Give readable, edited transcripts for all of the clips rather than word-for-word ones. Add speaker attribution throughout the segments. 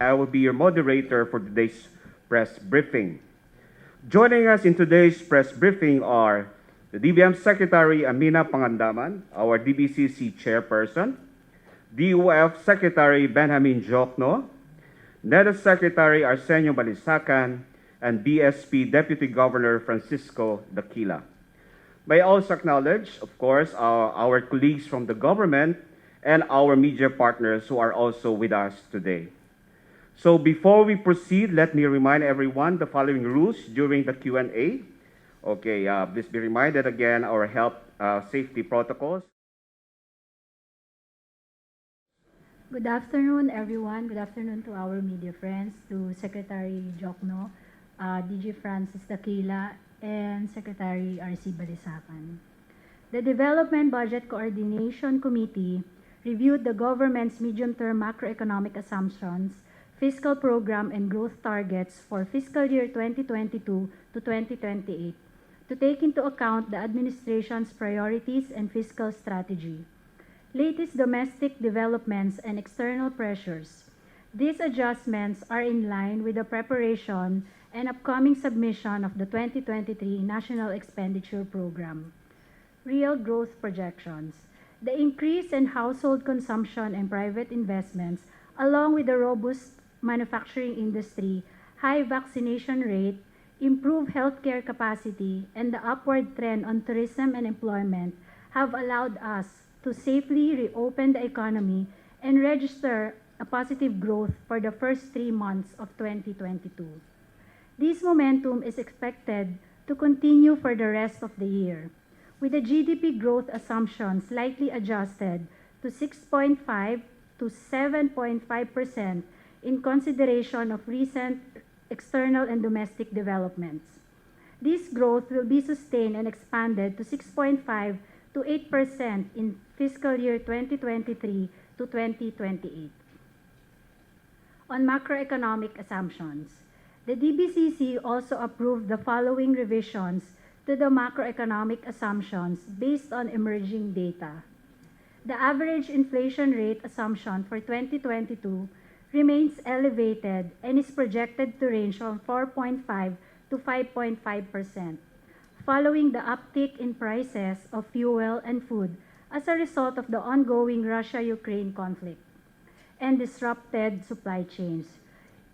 Speaker 1: I will be your moderator for today's press briefing. Joining us in today's press briefing are the DBM Secretary Amina Pangandaman, our DBCC Chairperson, DOF Secretary Benjamin Jokno, NEDA Secretary Arsenio Balisacan, and BSP Deputy Governor Francisco Daquila. May I also acknowledge, of course, our colleagues from the government and our media partners who are also with us today. So before we proceed, let me remind everyone the following rules during the Q&A. Okay, please be reminded again our health safety protocols.
Speaker 2: Good afternoon, everyone. Good afternoon to our media friends, to Secretary Jokno, DG Francis Daquila, and Secretary RC Balisacan. The Development Budget Coordination Committee reviewed the government's medium-term macroeconomic assumptions, fiscal program, and growth targets for fiscal year 2022 to 2028 to take into account the administration's priorities and fiscal strategy, latest domestic developments, and external pressures. These adjustments are in line with the preparation and upcoming submission of the 2023 National Expenditure Program. Real growth projections. The increase in household consumption and private investments, along with the robust manufacturing industry, high vaccination rate, improved healthcare capacity, and the upward trend on tourism and employment have allowed us to safely reopen the economy and register a positive growth for the first 3 months of 2022. This momentum is expected to continue for the rest of the year, with the GDP growth assumption slightly adjusted to 6.5 to 7.5% in consideration of recent external and domestic developments. This growth will be sustained and expanded to 6.5 to 8% in fiscal year 2023 to 2028. On macroeconomic assumptions, the DBCC also approved the following revisions to the macroeconomic assumptions based on emerging data. The average inflation rate assumption for 2022 remains elevated and is projected to range from 4.5 to 5.5%, following the uptick in prices of fuel and food as a result of the ongoing Russia-Ukraine conflict and disrupted supply chains.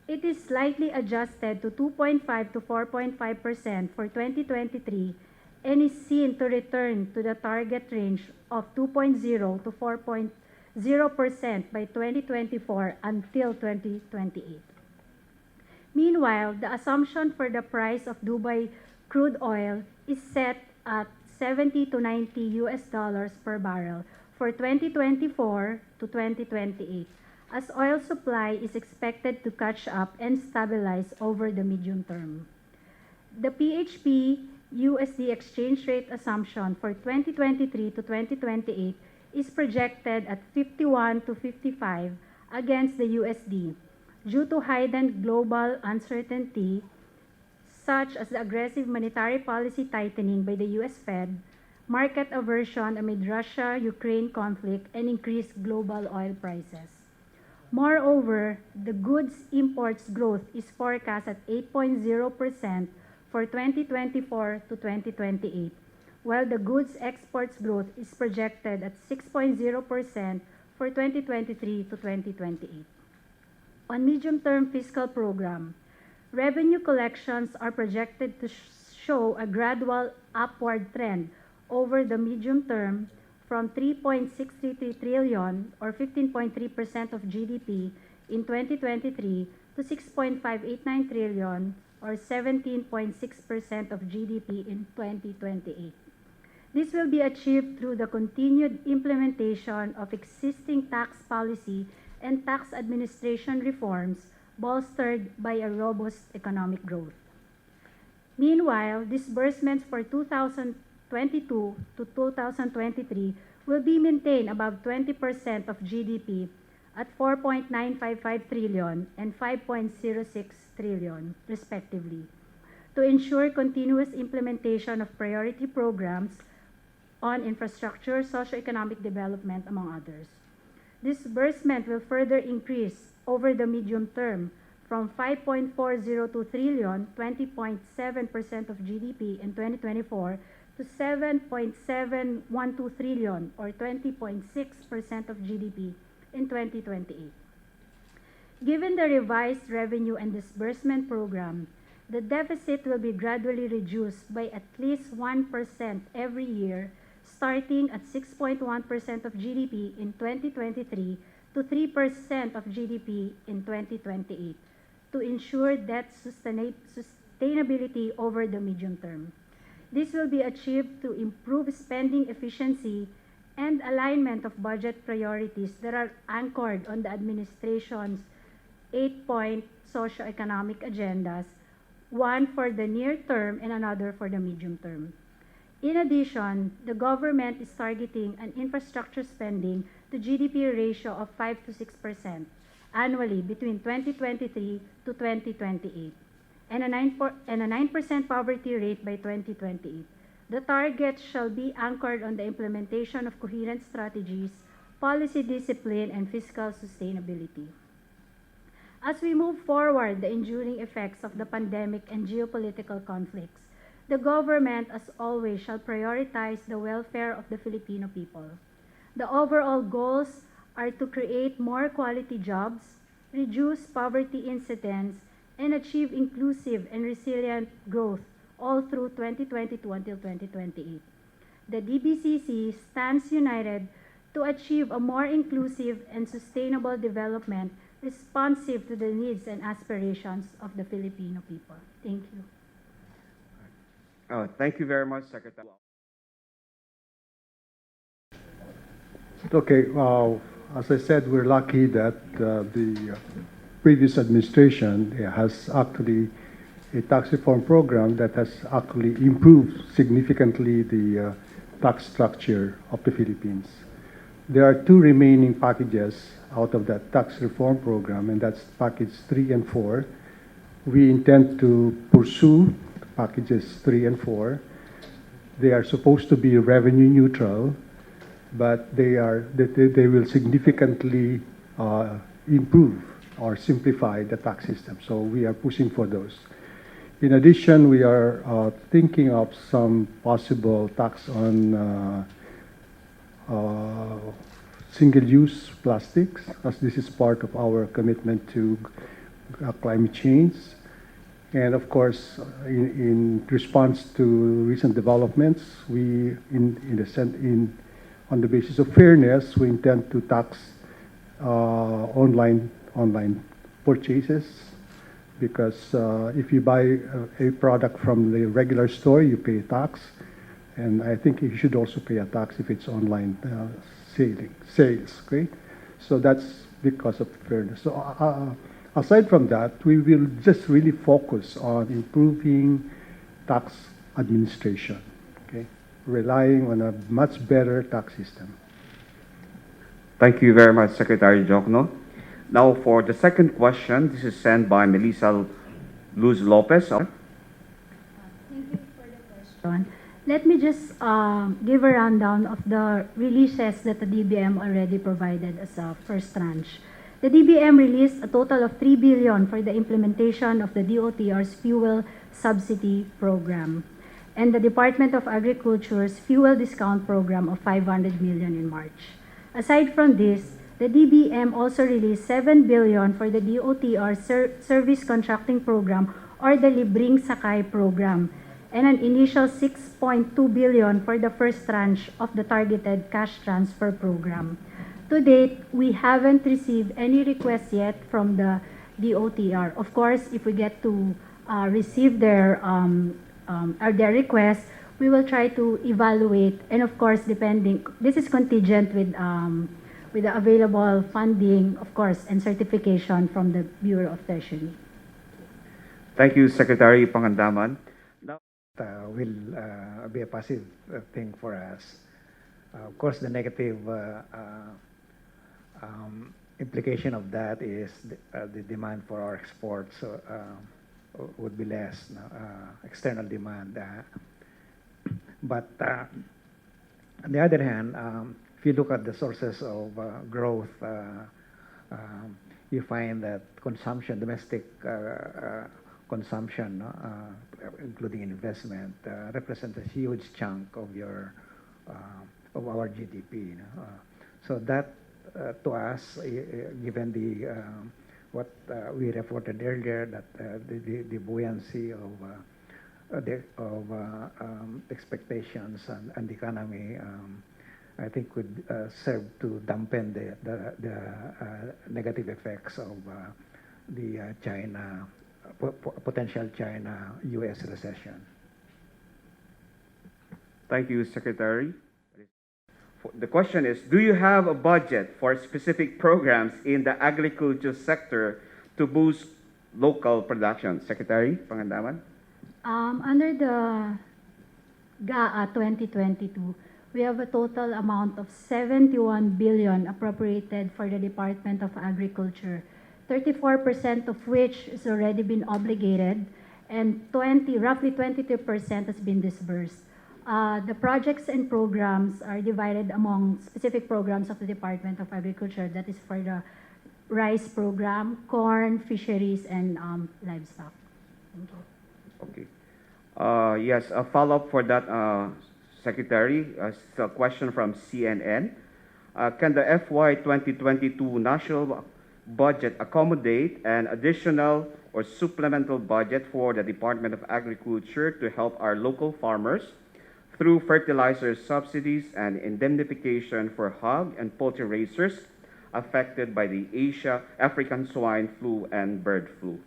Speaker 2: It is slightly adjusted to 2.5 to 4.5% for 2023 and is seen to return to the target range of 2.0 to 4.0% by 2024 until 2028. Meanwhile, the assumption for the price of Dubai crude oil is set at 70 to 90 US dollars per barrel for 2024 to 2028, as oil supply is expected to catch up and stabilize over the medium term. The PHP USD exchange rate assumption for 2023 to 2028 is projected at 51 to 55 against the USD due to heightened global uncertainty such as the aggressive monetary policy tightening by the US Fed, market aversion amid Russia-Ukraine conflict, and increased global oil prices. Moreover, the goods imports growth is forecast at 8.0% for 2024 to 2028, while the goods exports growth is projected at 6.0% for 2023 to 2028. On medium-term fiscal program, revenue collections are projected to show a gradual upward trend over the medium term from 3.633 trillion or 15.3% of GDP in 2023 to 6.589 trillion or 17.6% of GDP in 2028. This will be achieved through the continued implementation of existing tax policy and tax administration reforms bolstered by a robust economic growth. Meanwhile, disbursements for 2022 to 2023 will be maintained above 20% of GDP at 4.955 trillion and 5.06 trillion, respectively, to ensure continuous implementation of priority programs on infrastructure, socioeconomic development, among others. Disbursement will further increase over the medium term from 5.402 trillion, 20.7% of GDP in 2024, to 7.712 trillion or 20.6% of GDP in 2028. Given the revised revenue and disbursement program, the deficit will be gradually reduced by at least 1% every year, starting at 6.1% of GDP in 2023 to 3% of GDP in 2028 to ensure debt sustainability over the medium term. This will be achieved to improve spending efficiency and alignment of budget priorities that are anchored on the administration's 8-point socioeconomic agendas, one for the near term and another for the medium term. In addition, the government is targeting an infrastructure spending to GDP ratio of 5 to 6% annually between 2023 to 2028 and a 9% poverty rate by 2028. The target shall be anchored on the implementation of coherent strategies, policy discipline, and fiscal sustainability. As we move forward the enduring effects of the pandemic and geopolitical conflicts, the government, as always, shall prioritize the welfare of the Filipino people. The overall goals are to create more quality jobs, reduce poverty incidence, and achieve inclusive and resilient growth all through 2022 until 2028. The DBCC stands united to achieve a more inclusive and sustainable development responsive to the needs and aspirations of the Filipino people. Thank you.
Speaker 1: Thank you very much, Secretary.
Speaker 3: Okay, as I said, we're lucky that the previous administration has actually a tax reform program that has actually improved significantly the tax structure of the Philippines. There are two remaining packages out of that tax reform program, and that's package 3 and 4. We intend to pursue packages 3 and 4. They are supposed to be revenue neutral, but they will significantly improve or simplify the tax system. So we are pushing for those. In addition, we are thinking of some possible tax on single-use plastics, as this is part of our commitment to climate change. And of course, in response to recent developments, on the basis of fairness, we intend to tax online purchases, because if you buy a product from the regular store, you pay a tax, and I think you should also pay a tax if it's online sales. Okay, so that's because of fairness. So aside from that, we will just really focus on improving tax administration. Okay, relying on a much better tax system.
Speaker 1: Thank you very much, Secretary Jokno. Now, for the second question, this is sent by Melissa Luz Lopez.
Speaker 2: Thank you for the question. Let me just give a rundown of the releases that the DBM already provided as a first tranche. The DBM released a total of 3 billion for the implementation of the DOTR's fuel subsidy program and the Department of Agriculture's fuel discount program of 500 million in March. Aside from this, the DBM also released 7 billion for the DOTR service contracting program or the Libreng Sakay program, and an initial 6.2 billion for the first tranche of the targeted cash transfer program. To date, we haven't received any requests yet from the DOTR. Of course, if we get to receive their requests, we will try to evaluate, and of course, this is contingent with the available funding, of course, and certification from the Bureau of Treasury.
Speaker 1: Thank you, Secretary Pangandaman.
Speaker 4: Will be a positive thing for us. Of course, the negative implication of that is the demand for our exports would be less, external demand. But on the other hand, if you look at the sources of growth you find that consumption, domestic consumption, no, including investment, represents a huge chunk of your of our GDP. No? So that to us, given the what we reported earlier, that the buoyancy of expectations and the economy, I think would serve to dampen the negative effects of the China potential China-U.S. recession.
Speaker 1: Thank you, Secretary. The question is, do you have a budget for specific programs in the agriculture sector to boost local production? Secretary Pangandaman?
Speaker 2: Under the GAA 2022, we have a total amount of 71 billion appropriated for the Department of Agriculture, 34% of which has already been obligated, and roughly 22% has been disbursed. The projects and programs are divided among specific programs of the Department of Agriculture. That is for the rice program, corn, fisheries, and livestock. Thank you.
Speaker 1: Okay. Yes, a follow-up for that, Secretary. It's a question from CNN. Can the FY 2022 national budget accommodate an additional or supplemental budget for the Department of Agriculture to help our local farmers through fertilizer subsidies and indemnification for hog and poultry raisers affected by the African swine flu and bird flu?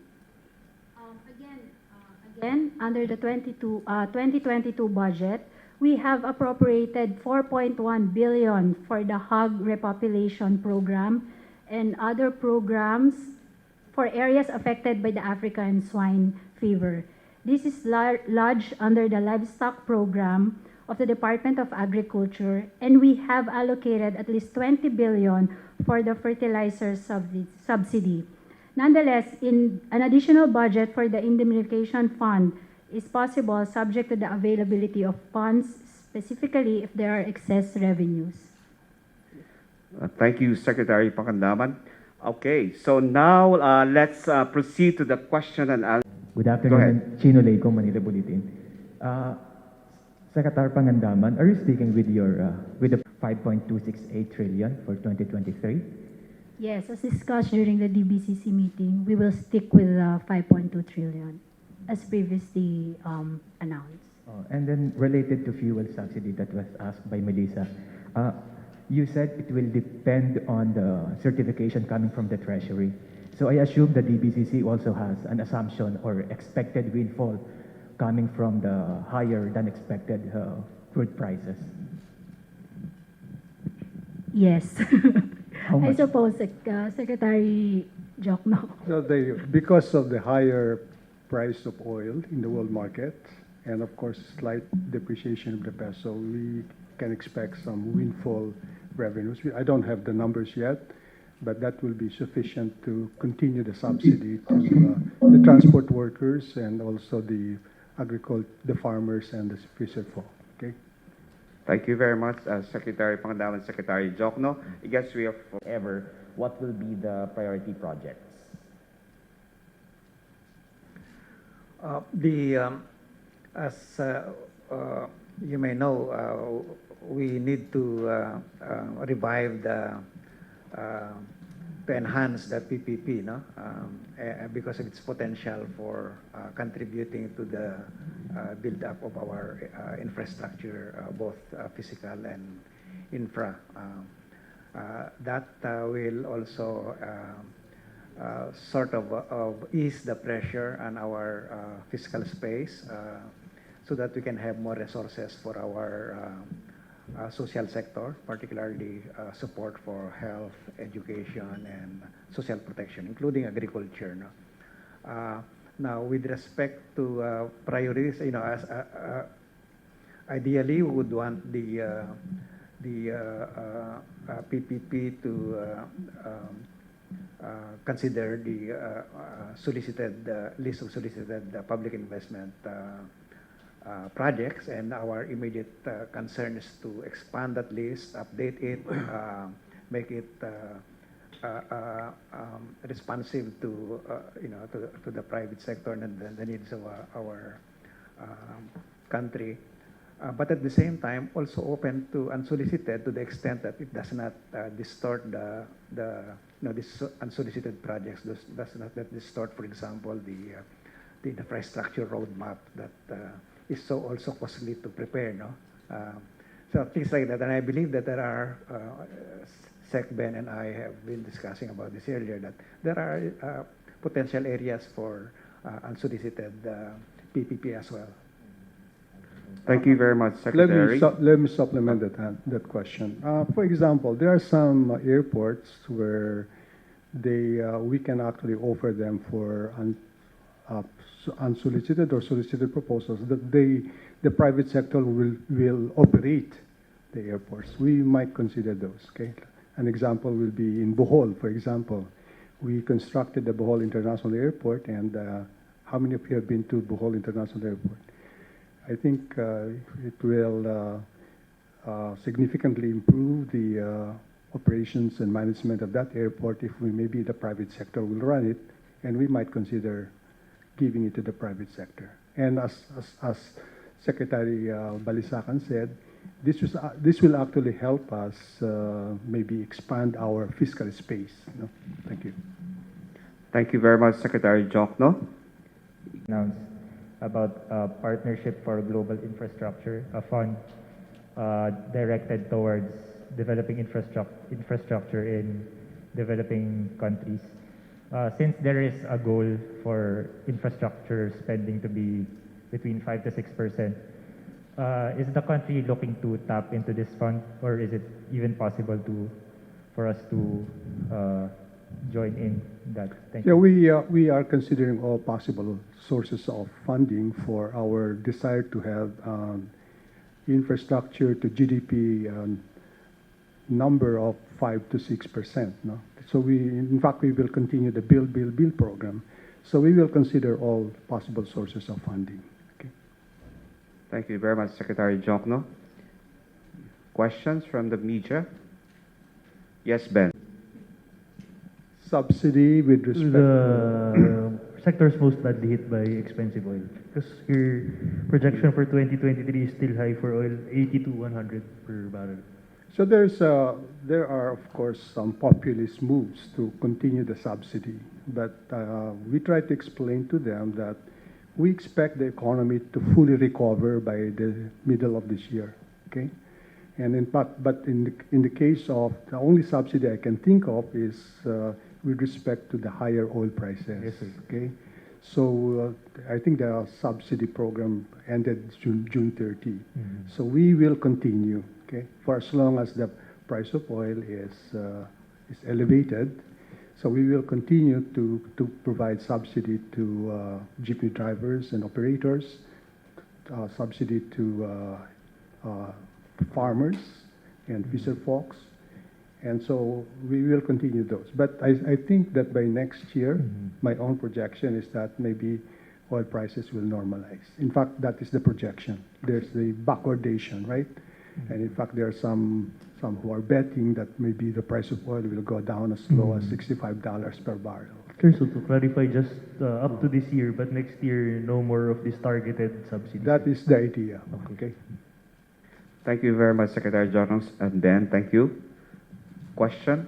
Speaker 2: Again, under the 2022 budget, we have appropriated 4.1 billion for the hog repopulation program and other programs for areas affected by the African swine fever. This is lodged under the livestock program of the Department of Agriculture, and we have allocated at least 20 billion for the fertilizer subsidy. Nonetheless, in an additional budget for the indemnification fund is possible subject to the availability of funds, specifically if there are excess revenues.
Speaker 1: Thank you, Secretary Pangandaman. Okay, so now let's proceed to the question and answer.
Speaker 5: Good afternoon, Chino Leico, Manila Bulletin. Secretary Pangandaman, are you sticking with your with the 5.268 trillion for 2023?
Speaker 2: Yes, as discussed during the DBCC meeting, we will stick with 5.2 trillion, as previously announced.
Speaker 5: And then related to fuel subsidy that was asked by Melissa, you said it will depend on the certification coming from the Treasury. So I assume the DBCC also has an assumption or expected windfall coming from the higher than expected crude prices.
Speaker 2: Yes.
Speaker 5: How
Speaker 2: I
Speaker 5: much?
Speaker 2: suppose Secretary Jokno.
Speaker 3: So because of the higher price of oil in the world market, and of course slight depreciation of the peso, we can expect some windfall revenues. I don't have the numbers yet, but that will be sufficient to continue the subsidy to the transport workers and also the farmers and the fisher folk. Okay.
Speaker 1: Thank you very much, Secretary Pangandaman, Secretary Jokno. I guess we have
Speaker 6: Ever, what will be the priority projects?
Speaker 4: As you may know, we need to revive to enhance the PPP, no? Because of its potential for contributing to the build-up of our infrastructure, both physical and infra. That will also sort of ease the pressure on our fiscal space so that we can have more resources for our social sector, particularly support for health, education, and social protection, including agriculture. No? Now, with respect to priorities, as ideally, we would want the PPP to consider the solicited list of solicited public investment projects, and our immediate concern is to expand that list, update it, make it responsive to to the private sector and the needs of our country. But at the same time, also open to unsolicited to the extent that it does not distort this unsolicited projects does not distort, for example, the infrastructure roadmap that is so also costly to prepare, no? So things like that, and I believe that there are, SecBen and I have been discussing about this earlier, that there are potential areas for unsolicited PPP as well.
Speaker 1: Thank you very much, Secretary.
Speaker 3: Let me supplement that question. For example, there are some airports where we can actually offer them for unsolicited or solicited proposals that the private sector will operate the airports. We might consider those. Okay, an example will be in Bohol. For example, we constructed the Bohol International Airport, and how many of you have been to Bohol International Airport? I think it will significantly improve the operations and management of that airport if maybe the private sector will run it, and we might consider giving it to the private sector. And as Secretary Balisacan said, this will actually help us maybe expand our fiscal space. You know? Thank you.
Speaker 1: Thank you very much, Secretary Jokno.
Speaker 5: Announced about a partnership for global infrastructure, a fund directed towards developing infrastructure in developing countries. Since there is a goal for infrastructure spending to be between 5 to 6%, is the country looking to tap into this fund, or is it even possible for us to join in that? Thank you.
Speaker 3: We are considering all possible sources of funding for our desire to have infrastructure to GDP number of 5 to 6%. No? So in fact, we will continue the Build program. So we will consider all possible sources of funding. Okay.
Speaker 1: Thank you very much, Secretary Jokno. Questions from the media? Yes, Ben.
Speaker 3: Subsidy with respect
Speaker 7: the sectors most badly hit by expensive oil, because your projection for 2023 is still high for oil, 80 to 100 per barrel.
Speaker 3: So there are of course some populist moves to continue the subsidy, but we try to explain to them that we expect the economy to fully recover by the middle of this year. Okay, and in fact, but in the case of the only subsidy I can think of is with respect to the higher oil prices.
Speaker 7: Yes, sir.
Speaker 3: Okay, so I think the subsidy program ended June 30.
Speaker 7: Mm-hmm.
Speaker 3: So we will continue. Okay, for as long as the price of oil is elevated, so we will continue to provide subsidy to jeepney drivers and operators, subsidy to farmers and fisher folks, and so we will continue those. But I think that by next year, my own projection is that maybe oil prices will normalize. In fact, that is the projection. There's the backwardation, right? And in fact, there are some who are betting that maybe the price of oil will go down as low as $65 per barrel.
Speaker 7: Sir, so to clarify, just up to this year, but next year, no more of this targeted subsidy.
Speaker 3: That is the idea. Okay.
Speaker 1: Thank you very much, Secretary Jokno. And Ben, thank you. Question?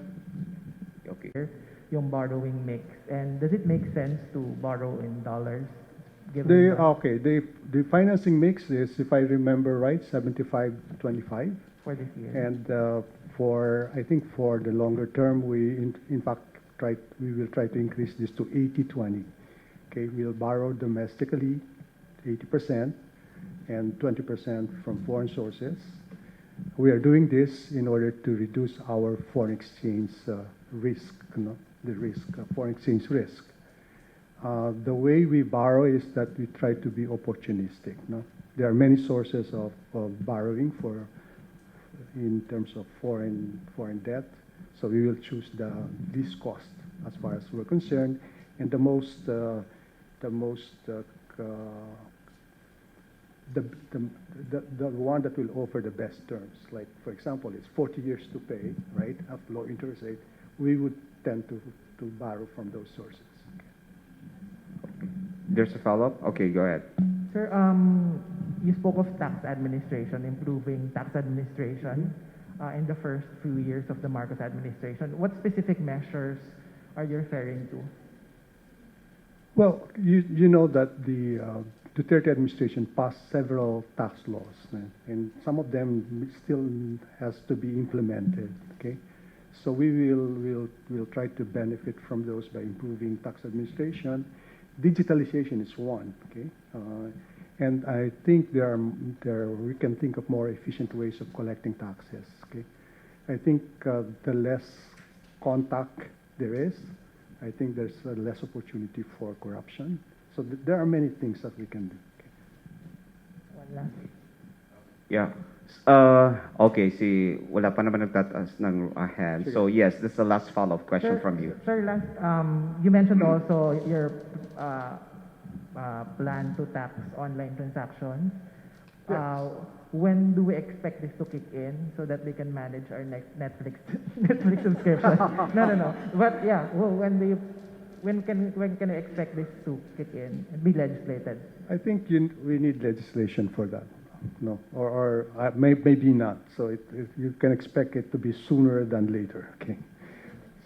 Speaker 1: Okay.
Speaker 8: Yung borrowing mix, and does it make sense to borrow in dollars?
Speaker 3: The financing mix is, if I remember right, 75-25.
Speaker 8: For this year.
Speaker 3: And I think for the longer term, we in fact we will try to increase this to 80-20. Okay, we'll borrow domestically 80% and 20% from foreign sources. We are doing this in order to reduce our foreign exchange risk, foreign exchange risk. The way we borrow is that we try to be opportunistic. No? There are many sources of borrowing in terms of foreign debt. So we will choose the least cost as far as we're concerned, and the one that will offer the best terms. Like for example, it's 40 years to pay, right? At low interest rate. we would tend to borrow from those sources.
Speaker 1: There's a follow-up? Okay, go ahead.
Speaker 8: Sir, you spoke of tax administration, improving tax administration in the first few years of the Marcos administration. What specific measures are you referring to?
Speaker 3: Well, you know that the Duterte administration passed several tax laws, and some of them still has to be implemented. Okay, so we'll try to benefit from those by improving tax administration. Digitalization is one. Okay, and I think we can think of more efficient ways of collecting taxes. Okay, I think the less contact there is, I think there's less opportunity for corruption. So there are many things that we can do. Okay.
Speaker 8: One last.
Speaker 1: Yeah. Okay, si wala pa naman nagtataas ng hand. So yes, this is the last follow-up question from you.
Speaker 8: Sir, last, you mentioned also your plan to tax online transactions.
Speaker 3: Yes.
Speaker 8: When do we expect this to kick in so that we can manage our Netflix subscription? No. But yeah, well, when can we expect this to kick in and be legislated?
Speaker 3: I think we need legislation for that. No, or maybe not. So you can expect it to be sooner than later. Okay.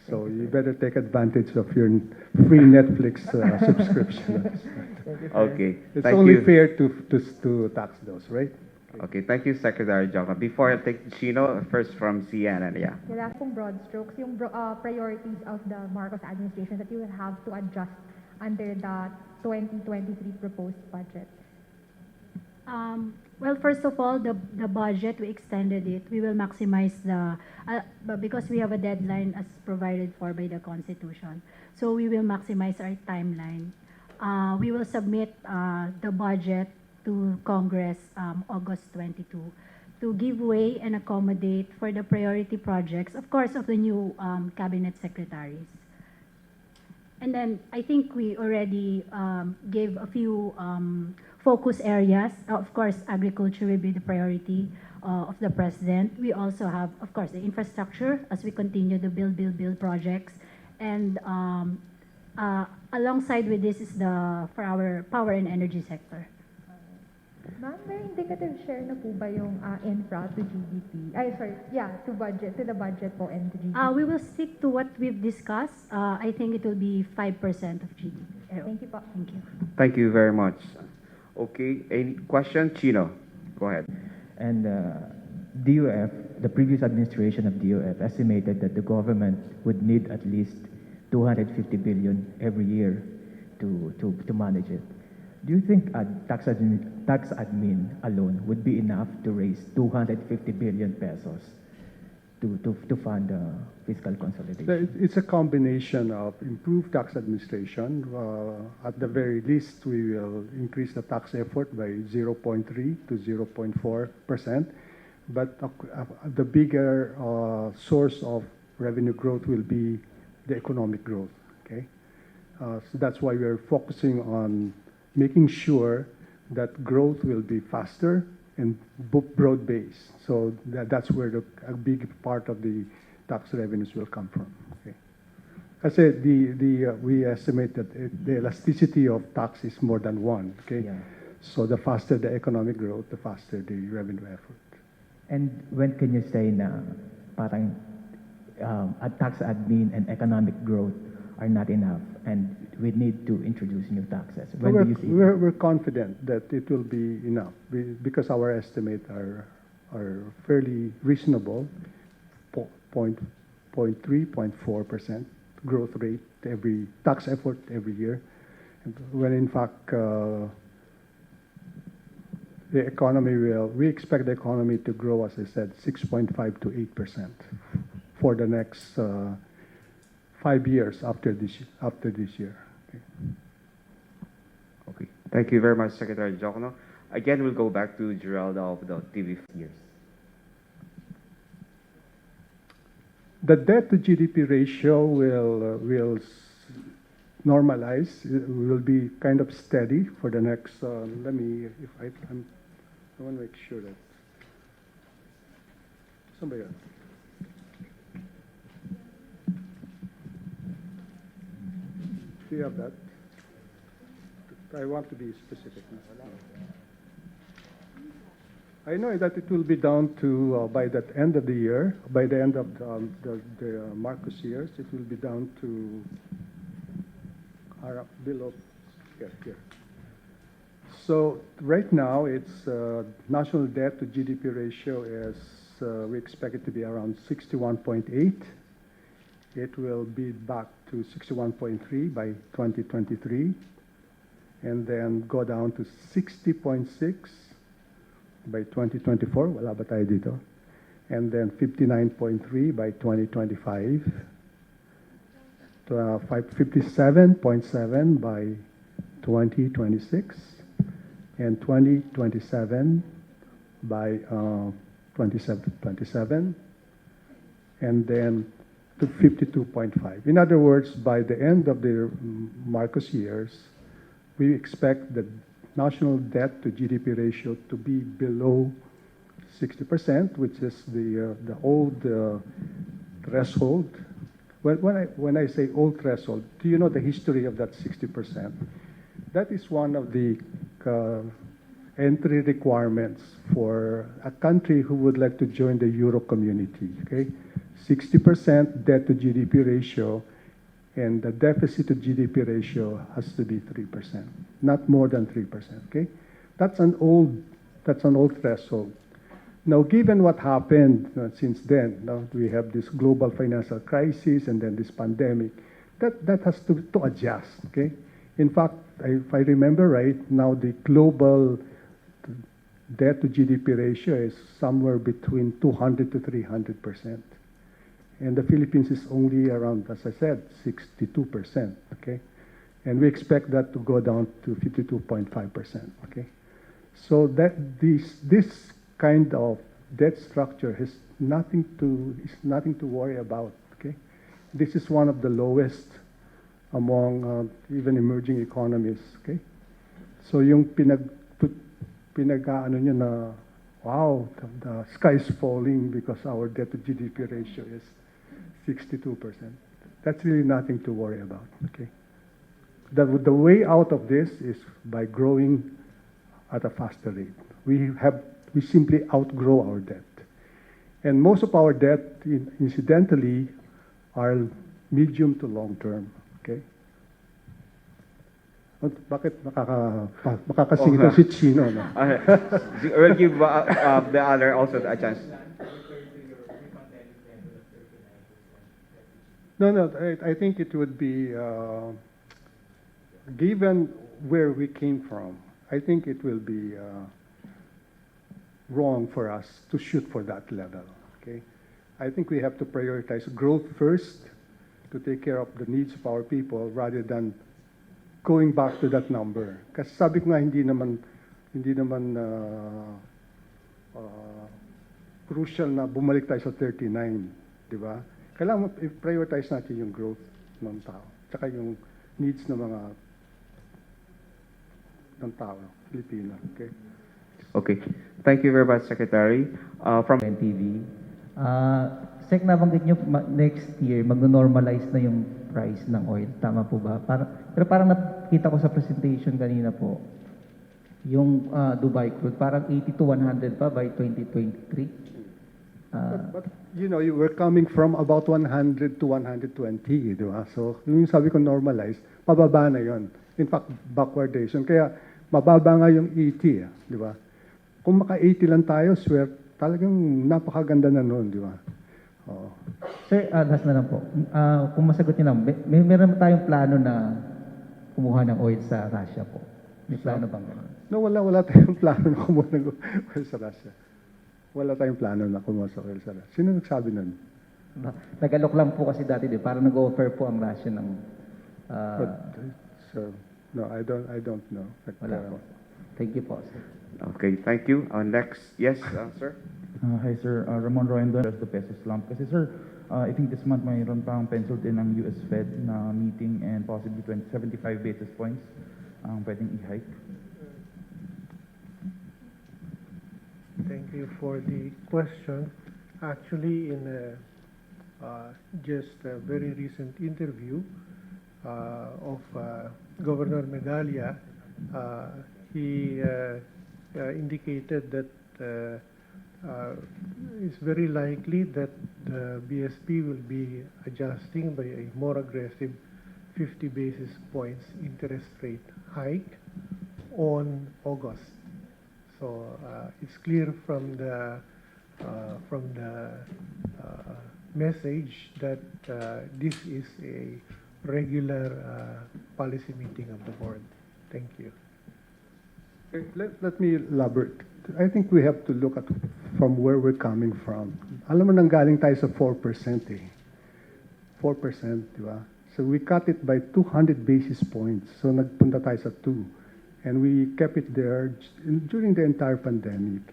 Speaker 3: So you better take advantage of your free Netflix subscription.
Speaker 8: Thank you, sir.
Speaker 1: Okay,
Speaker 3: It's
Speaker 1: thank
Speaker 3: only
Speaker 1: you.
Speaker 3: fair to tax those, right?
Speaker 1: Okay, thank you, Secretary Jokno. Before I take Chino, first from CNN, yeah.
Speaker 9: Wala pong broad strokes, yung priorities of the Marcos administration that you will have to adjust under the 2023 proposed budget.
Speaker 2: Well, first of all, the budget, we extended it. We will maximize but because we have a deadline as provided for by the Constitution. So we will maximize our timeline. We will submit the budget to Congress August 22 to give way and accommodate for the priority projects, of course, of the new cabinet secretaries. And then I think we already gave a few focus areas. Of course, agriculture will be the priority of the president. We also have, of course, the infrastructure as we continue the build projects. And alongside with this is for our power and energy sector.
Speaker 9: Ma'am, may indicative share na po ba yung infra to GDP? To the budget po and to GDP.
Speaker 2: We will stick to what we've discussed. I think it will be 5% of GDP.
Speaker 9: Thank you po.
Speaker 2: Thank you.
Speaker 1: Thank you very much. Okay, any question? Chino, go ahead.
Speaker 5: And DOF, the previous administration of DOF estimated that the government would need at least 250 billion every year to manage it. Do you think tax admin alone would be enough to raise 250 billion pesos to fund fiscal consolidation?
Speaker 3: It's a combination of improved tax administration. At the very least, we will increase the tax effort by 0.3 to 0.4%. But the bigger source of revenue growth will be the economic growth. Okay, so that's why we're focusing on making sure that growth will be faster and broad-based. So that's where a big part of the tax revenues will come from. Okay. I said we estimate that the elasticity of tax is more than one. Okay.
Speaker 5: Yeah.
Speaker 3: So the faster the economic growth, the faster the revenue effort.
Speaker 5: And when can you say na parang tax admin and economic growth are not enough and we need to introduce new taxes? When do you see that?
Speaker 3: We're confident that it will be enough because our estimates are fairly reasonable, 0.3, 0.4% growth rate every tax effort every year, when in fact the economy we expect the economy to grow, as I said, 6.5 to 8% for the next 5 years after this year.
Speaker 1: Okay. Thank you very much, Secretary Jokno. Again, we'll go back to Geraldo of the TV years.
Speaker 3: The debt to GDP ratio will normalize. It will be kind of steady for the next. I want to make sure that somebody else. Do you have that? I want to be specific. I know that it will be down to, by the end of the year, by the end of the Marcos years, it will be down to below here. So right now, it's national debt to GDP ratio is, we expect it to be around 61.8. It will be back to 61.3 by 2023, and then go down to 60.6 by 2024, wala ba tayo dito? And then 59.3 by 2025, to 57.7 by 2026, and 2027 by 27, and then to 52.5. In other words, by the end of the Marcos years, we expect the national debt to GDP ratio to be below 60%, which is the old threshold. When I say old threshold, do you know the history of that 60%? That is one of the entry requirements for a country who would like to join the Euro community. Okay, 60% debt to GDP ratio, and the deficit to GDP ratio has to be 3%, not more than 3%. Okay, that's an old threshold. Now, given what happened since then, now we have this global financial crisis and then this pandemic, that has to adjust. Okay, in fact, if I remember right, now the global debt to GDP ratio is somewhere between 200 to 300%. And the Philippines is only around, as I said, 62%, okay? And we expect that to go down to 52.5%, okay? So that this kind of debt structure is nothing to worry about, okay? This is one of the lowest among even emerging economies, okay? So yung pinag-ano nyo na, wow, the sky is falling because our debt to GDP ratio is 62%. That's really nothing to worry about, okay? The way out of this is by growing at a faster rate. We simply outgrow our debt. And most of our debt, incidentally, are medium to long term, okay? Bakit makakasingit si Chino, no?
Speaker 1: We'll give the other also a chance.
Speaker 3: No, I think it would be, given where we came from, I think it will be wrong for us to shoot for that level, okay? I think we have to prioritize growth first to take care of the needs of our people rather than going back to that number. Kasi sabi ko nga, hindi naman crucial na bumalik tayo sa 39, di ba? Kailangan i-prioritize natin yung growth ng tao, tsaka yung needs ng tao, Filipino. Okay?
Speaker 1: Okay. Thank you very much, Secretary. From
Speaker 10: NTV. Sec, nabanggit nyo next year, mag-normalize na yung price ng oil. Tama po ba? Pero parang nakita ko sa presentation kanina po, yung Dubai crude, parang 80 to 100 pa by 2023.
Speaker 3: But you know, you were coming from about 100 to 120, di ba? So, yung sabi ko normalize, pababa na yon. In fact, backwardation. Kaya, mababa nga yung 80, di ba? Kung maka-80 lang tayo, swear, talagang napakaganda na noon, di ba? Oh.
Speaker 10: Sir, last na lang po. Kung masagot niyo lang, meron tayong plano na kumuha ng oil sa Russia po. May plano bang gano'n?
Speaker 3: No, wala tayong plano na kumuha ng oil sa Russia. Wala tayong plano na kumuha sa oil sa Russia. Sino nagsabi nun?
Speaker 10: Nagalok lang po kasi dati, di? Parang nag-offer po ang Russia ng...
Speaker 3: So, no, I don't know. But,
Speaker 10: wala po. Thank you po, sir.
Speaker 1: Okay, thank you. Next, yes, sir.
Speaker 11: Hi sir, Ramon Roendo, the peso slump. Kasi sir, I think this month mayroon pang penciled in ang US Fed na meeting and possibly 75 basis points ang pwedeng i-hike.
Speaker 12: Thank you for the question. Actually, in just a very recent interview, Governor Medalla, he indicated that it's very likely that the BSP will be adjusting by a more aggressive 50 basis points interest rate hike on August. So it's clear from the message that this is a regular policy meeting of the board. Thank you.
Speaker 3: Okay, let me elaborate. I think we have to look at from where we're coming from. Alam mo, nanggaling tayo sa 4% eh. 4%, di ba? So we cut it by 200 basis points. So nagpunta tayo sa 2. And we kept it there during the entire pandemic.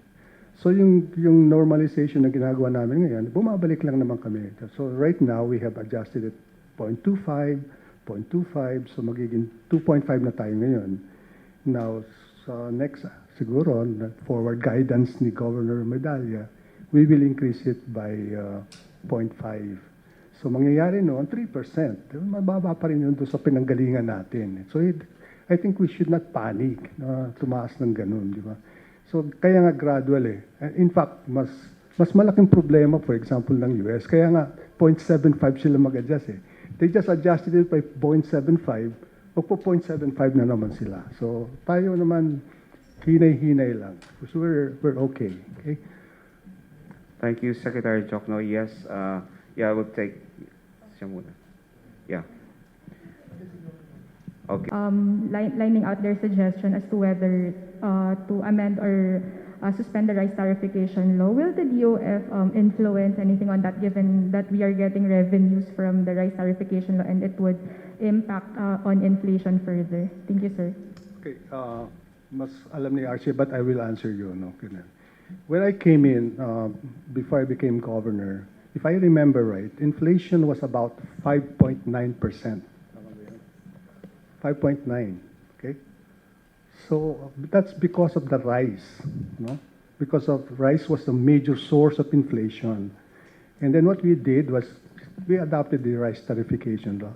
Speaker 3: So yung normalization na ginagawa namin ngayon, bumabalik lang naman kami. So right now, we have adjusted it 0.25, 0.25, so magiging 2.5 na tayo ngayon. Now, so next, siguro, forward guidance ni Governor Medalla, we will increase it by 0.5. So mangyayari noon, 3%. Mababa pa rin yun doon sa pinanggalingan natin. So I think we should not panic na tumaas ng ganun, di ba? So kaya nga gradual eh. In fact, mas malaking problema, for example, ng US. Kaya nga 0.75 sila mag-adjust eh. They just adjusted it by 0.75. Magpo 0.75 na naman sila. So tayo naman, hinay-hinay lang. So we're okay. Okay?
Speaker 1: Thank you, Secretary Jokno. Yes, yeah, I will take siya muna. Yeah. Okay.
Speaker 9: Lining out their suggestion as to whether to amend or suspend the rice tariffication law. Will the DOF influence anything on that, given that we are getting revenues from the rice tariffication law and it would impact on inflation further? Thank you, sir.
Speaker 3: Okay. Mas alam ni Archie, but I will answer you. No? When I came in, before I became governor, if I remember right, inflation was about 5.9%. 5.9, okay? So that's because of the rice, no? Because of rice was the major source of inflation. And then what we did was we adopted the rice tariffication law.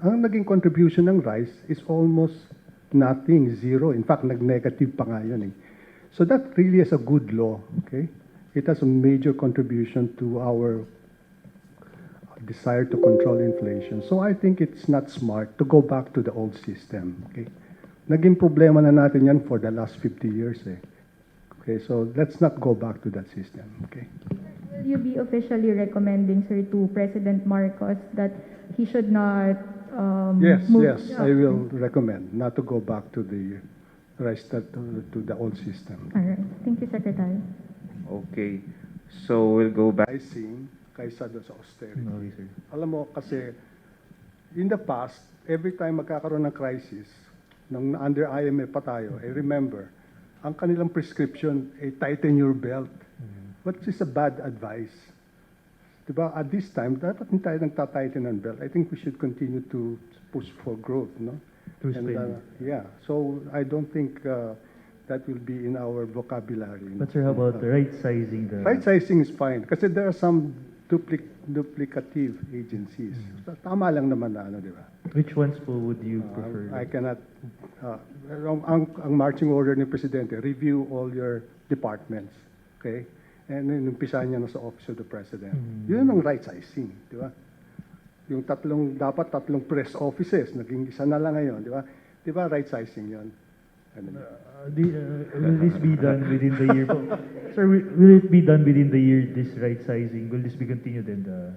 Speaker 3: Ang naging contribution ng rice is almost nothing, zero. In fact, nag-negative pa nga yun eh. So that really is a good law, okay? It has a major contribution to our desire to control inflation. So I think it's not smart to go back to the old system. Okay? Naging problema na natin yan for the last 50 years. Eh. Okay, so let's not go back to that system. Okay?
Speaker 9: Will you be officially recommending, sir, to President Marcos that he should not
Speaker 3: Yes,
Speaker 9: move?
Speaker 3: yes, I will recommend not to go back to the rest to the old system.
Speaker 9: All right. Thank you, Secretary.
Speaker 1: Okay. So we'll go back.
Speaker 3: Pricing kaysa doon sa austerity.
Speaker 7: No, sir.
Speaker 3: Alam mo, kasi in the past, every time magkakaroon ng crisis, nung under IMF pa tayo, I remember, ang kanilang prescription ay tighten your belt. What is a bad advice? Diba? At this time, dapat hindi tayo nagtatighten ng belt. I think we should continue to push for growth, no? Yeah, so I don't think that will be in our vocabulary.
Speaker 7: But sir, how about the right sizing?
Speaker 3: Right sizing is fine kasi there are some duplicative agencies. Tama lang naman na ano, di ba?
Speaker 7: Which ones po would you prefer?
Speaker 3: I cannot, ang marching order ni Presidente, review all your departments, okay? And then umpisa niya na sa Office of the President. Yun ang right sizing, di ba? Yung dapat tatlong press offices, naging isa na lang ngayon, di ba? Di ba right sizing yun?
Speaker 7: Will this be done within the year? Sir, will it be done within the year, this right sizing? Will this be continued in the...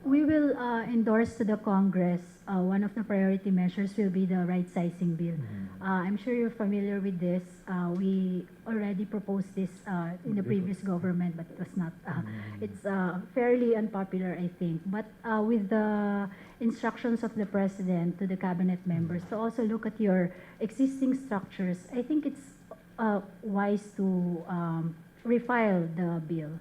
Speaker 2: We will endorse to the Congress. One of the priority measures will be the right sizing bill. I'm sure you're familiar with this. We already proposed this in the previous government, but it was not. It's fairly unpopular, I think. But with the instructions of the President to the cabinet members to also look at your existing structures, I think it's wise to refile the bill.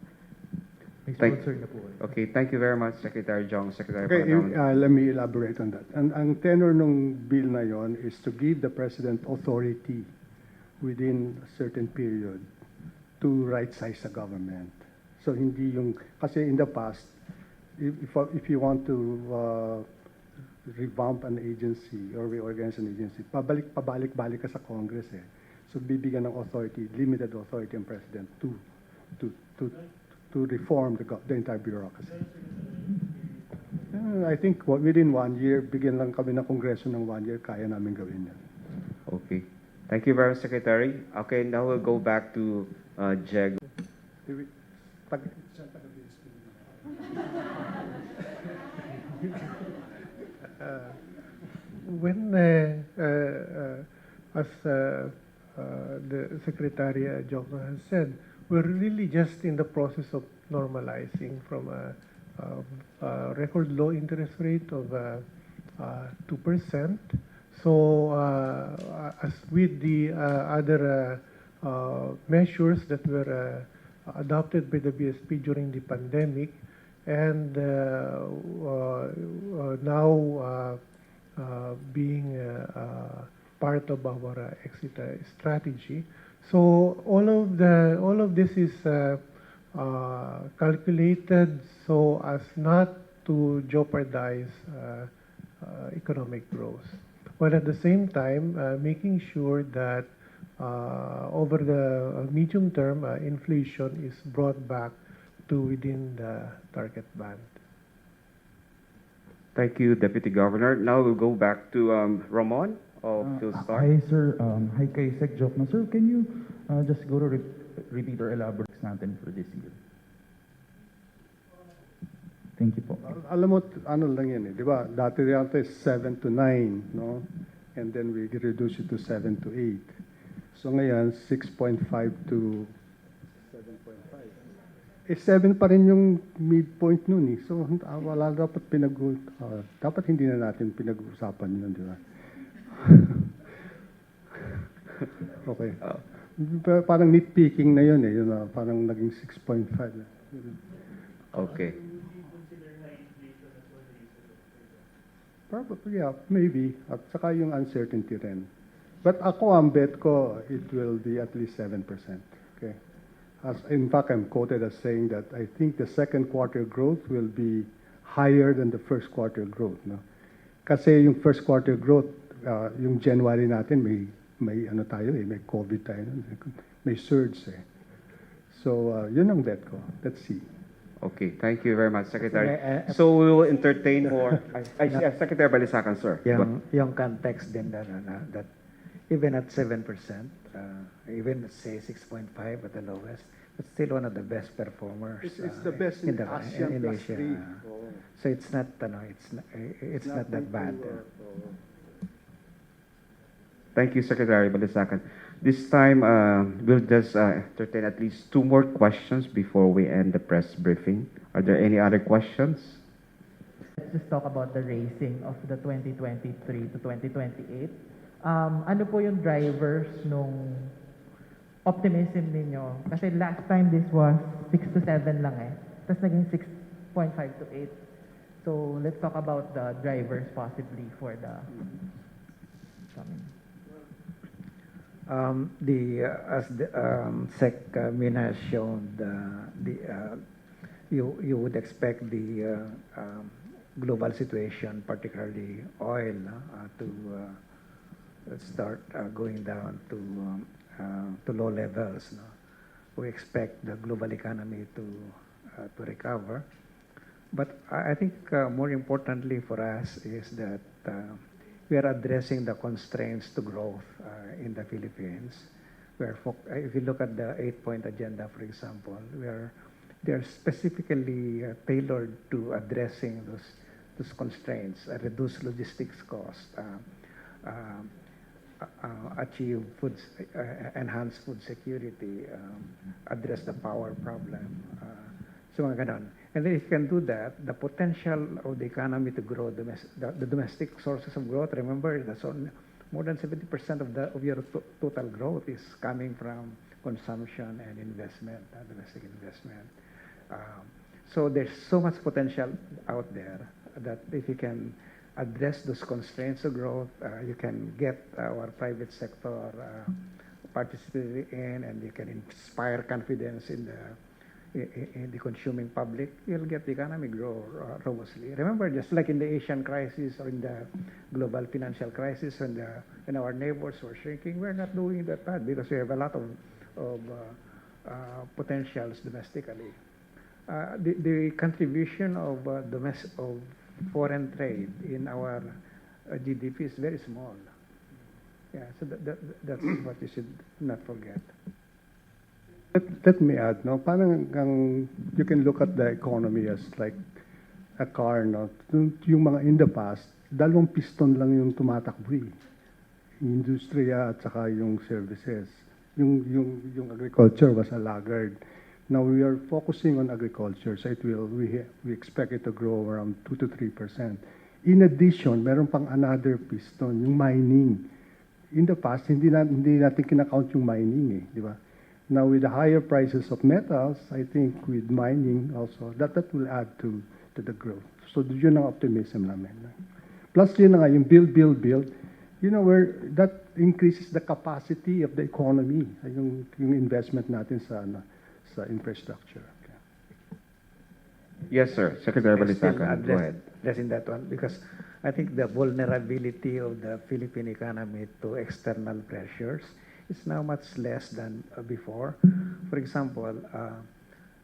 Speaker 1: Okay, thank you very much, Secretary Jong, Secretary
Speaker 3: Okay,
Speaker 1: Pangadawan.
Speaker 3: let me elaborate on that. Ang tenor ng bill na yon is to give the President authority within a certain period to right-size the government. So hindi yung, kasi in the past, if you want to revamp an agency or reorganize an agency, pabalik-balik ka sa Congress eh. So bibigyan ng authority, limited authority ang President to reform the entire bureaucracy. I think within 1 year, bigyan lang kami ng Kongreso ng 1 year, kaya namin gawin yan.
Speaker 1: Okay. Thank you very much, Secretary. Okay, now we'll go back to Jeg.
Speaker 12: When, as the Secretary Jokno has said, we're really just in the process of normalizing from a record low interest rate of 2%. So, as with the other measures that were adopted by the BSP during the pandemic, and now being part of our exit strategy. So all of this is calculated so as not to jeopardize economic growth, but at the same time making sure that over the medium term inflation is brought back to within the target band.
Speaker 1: Thank you, Deputy Governor. Now we'll go back to Ramon of Philstar.
Speaker 11: Hi, sir. Hi kay Sec Jokno. Sir, can you just go to repeat or elaborate natin for this year? Thank you po.
Speaker 3: Alam mo, ano lang yan eh, di ba? Dati rin ito 7 to 9, no? And then we reduce it to 7 to 8. So ngayon, 6.5 to 7.5. 7 pa rin yung midpoint nun eh. So wala dapat dapat hindi na natin pinag-uusapan yun, di ba? Okay. Parang nitpicking na yun eh. Yun, parang naging 6.5.
Speaker 1: Okay.
Speaker 3: Probably, yeah, maybe. At saka yung uncertainty rin. But ako, ang bet ko, it will be at least 7%. Okay? In fact, I'm quoted as saying that I think the second quarter growth will be higher than the first quarter growth. No? Kasi yung first quarter growth, yung January natin, may ano tayo eh, may COVID tayo, may surge eh. So, yun ang bet ko. Let's see.
Speaker 1: Okay, thank you very much, Secretary. So we will entertain more. Secretary Balisacan, sir.
Speaker 4: Yung context din that even at 7%, even say 6.5 at the lowest, it's still one of the best performers.
Speaker 3: It's the best in ASEAN
Speaker 4: in
Speaker 3: plus
Speaker 4: Asia.
Speaker 3: 3.
Speaker 4: So it's not, it's not that bad.
Speaker 1: Thank you, Secretary Balisacan. This time, we'll just entertain at least 2 more questions before we end the press briefing. Are there any other questions?
Speaker 8: Let's just talk about the raising of the 2023 to 2028. Ano po yung drivers nung optimism ninyo? Kasi last time this was 6 to 7 lang eh. Tapos naging 6.5 to 8. So let's talk about the drivers possibly for the coming.
Speaker 4: As the Sec Min has shown, you would expect the global situation, particularly oil, to start going down to low levels. No? We expect the global economy to recover, but I think more importantly for us is that we are addressing the constraints to growth in the Philippines. If you look at the 8-point agenda, for example, they are specifically tailored to addressing those constraints, reduce logistics costs, achieve enhance food security, address the power problem. So mga ganon. And then if you can do that, the potential of the economy to grow, the domestic sources of growth, remember, more than 70% of your total growth is coming from consumption and investment, domestic investment. So there's so much potential out there that if you can address those constraints of growth, you can get our private sector participating in, and you can inspire confidence in in the consuming public, you'll get the economy grow robustly. Remember, just like in the Asian crisis or in the global financial crisis, when our neighbors were shrinking, we're not doing that bad because we have a lot of potentials domestically. The contribution of of foreign trade in our GDP is very small. Yeah, so that's what you should not forget.
Speaker 3: Let me add, no, parang you can look at the economy as like a car, no? Yung mga in the past, dalawang piston lang yung tumatakbo eh. Yung industriya at saka yung services. Yung agriculture was a laggard. Now we are focusing on agriculture, so we expect it to grow around 2 to 3%. In addition, meron pang another piston, yung mining. In the past, hindi natin kinakount yung mining eh, di ba? Now with the higher prices of metals, I think with mining also, that will add to the growth. So yun ang optimism namin. Plus yun na nga, yung build, you know, where that increases the capacity of the economy, yung investment natin sa infrastructure. Okay.
Speaker 1: Yes, sir. Secretary Balisacan, go ahead.
Speaker 4: Addressing that one, because I think the vulnerability of the Philippine economy to external pressures is now much less than before. For example,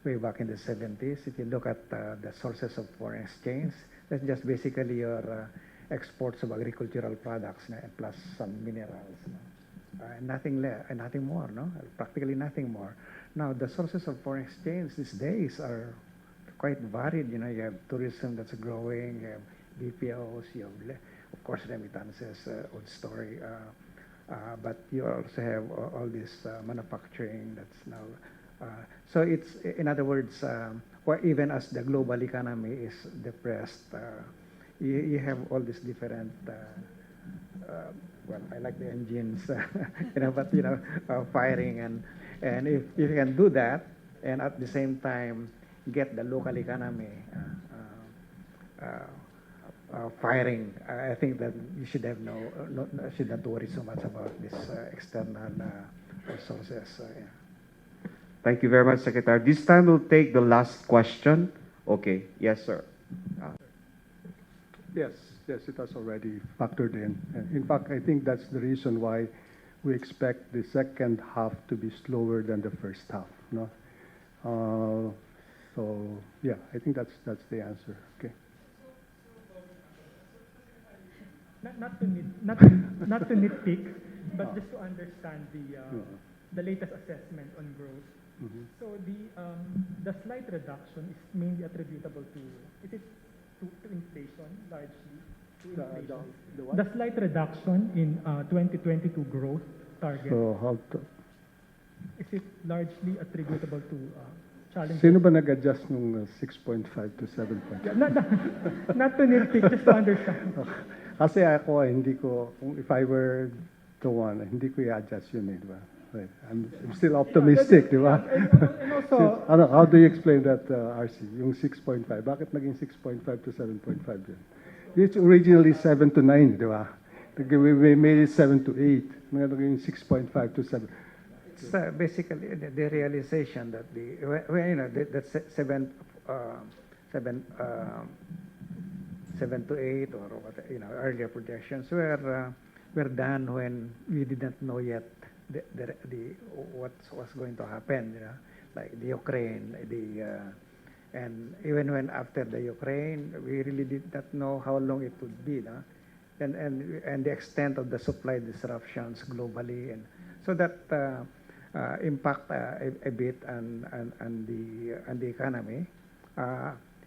Speaker 4: way back in the 70s, if you look at the sources of foreign exchange, that's just basically your exports of agricultural products plus some minerals. Nothing less, and nothing more, no? Practically nothing more. Now, the sources of foreign exchange these days are quite varied. You know, you have tourism that's growing, you have BPOs, you have, of course, remittances, old story. But you also have all this manufacturing that's now. So it's, in other words, even as the global economy is depressed, you have all these different. Well, I like the engines, you know, but firing and if you can do that, and at the same time get the local economy firing, I think that you should have should not worry so much about this external resources. Yeah.
Speaker 1: Thank you very much, Secretary. This time we'll take the last question. Okay. Yes, sir.
Speaker 3: Yes, it has already factored in. In fact, I think that's the reason why we expect the second half to be slower than the first half. No? So yeah, I think that's the answer. Okay.
Speaker 13: Not to nitpick, but just to understand the latest assessment on growth.
Speaker 3: Mm-hmm.
Speaker 13: So the slight reduction is mainly attributable to, is it to inflation largely? To inflation.
Speaker 3: The what?
Speaker 13: The slight reduction in 2022 growth target.
Speaker 3: So how to?
Speaker 13: Is it largely attributable to challenges?
Speaker 3: Sino ba nag-adjust nung 6.5 to 7.5?
Speaker 13: Not to nitpick, just to understand.
Speaker 3: Kasi ako, hindi ko, if I were the one, hindi ko i-adjust yun eh, di ba? Right. I'm still optimistic, di ba?
Speaker 13: And also,
Speaker 3: How do you explain that, RC? Yung 6.5, bakit naging 6.5 to 7.5 yun? It's originally 7 to 9, di ba? We made it 7 to 8. Naging 6.5 to 7.
Speaker 4: It's basically the realization that that 7 to 8 or what, earlier projections were done when we didn't know yet what was going to happen, like the Ukraine, and even when after the Ukraine, we really did not know how long it would be, and the extent of the supply disruptions globally, and so that impact a bit on the economy.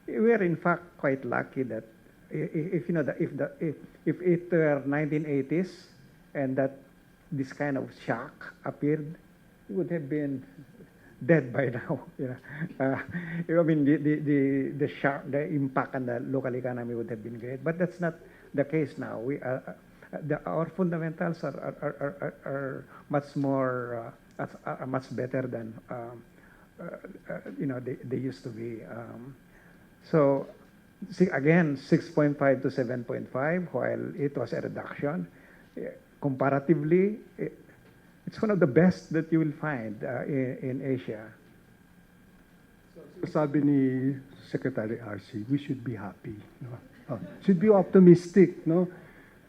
Speaker 4: We are in fact quite lucky that if it were 1980s and that this kind of shock appeared, it would have been dead by now. I mean, the shock, the impact on the local economy would have been great, but that's not the case now. Our fundamentals are much more, much better than they used to be. So again, 6.5 to 7.5, while it was a reduction, comparatively, it's one of the best that you will find in Asia.
Speaker 3: So Sabi ni Secretary RC, we should be happy. No? Should be optimistic. No?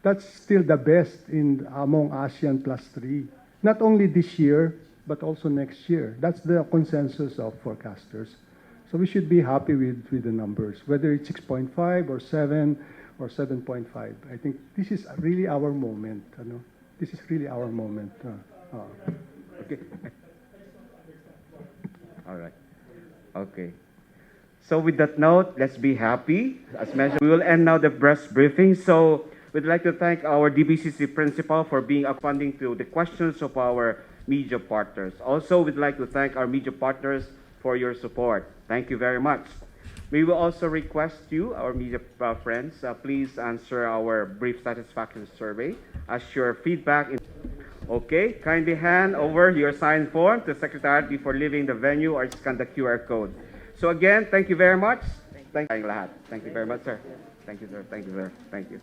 Speaker 3: That's still the best among ASEAN plus 3. Not only this year, but also next year. That's the consensus of forecasters. So we should be happy with the numbers, whether it's 6.5 or 7 or 7.5. I think this is really our moment. This is really our moment.
Speaker 1: Okay. All right. Okay. So with that note, let's be happy. As mentioned, we will end now the press briefing. So we'd like to thank our DBCC principal for being responding to the questions of our media partners. Also, we'd like to thank our media partners for your support. Thank you very much. We will also request you, our media friends, please answer our brief satisfaction survey as your feedback. Okay, kindly hand over your signed form to the Secretary before leaving the venue or scan the QR code. So again, thank you very much. Thank you lahat. Thank you very much, sir. Thank you, sir. Thank you, sir. Thank you.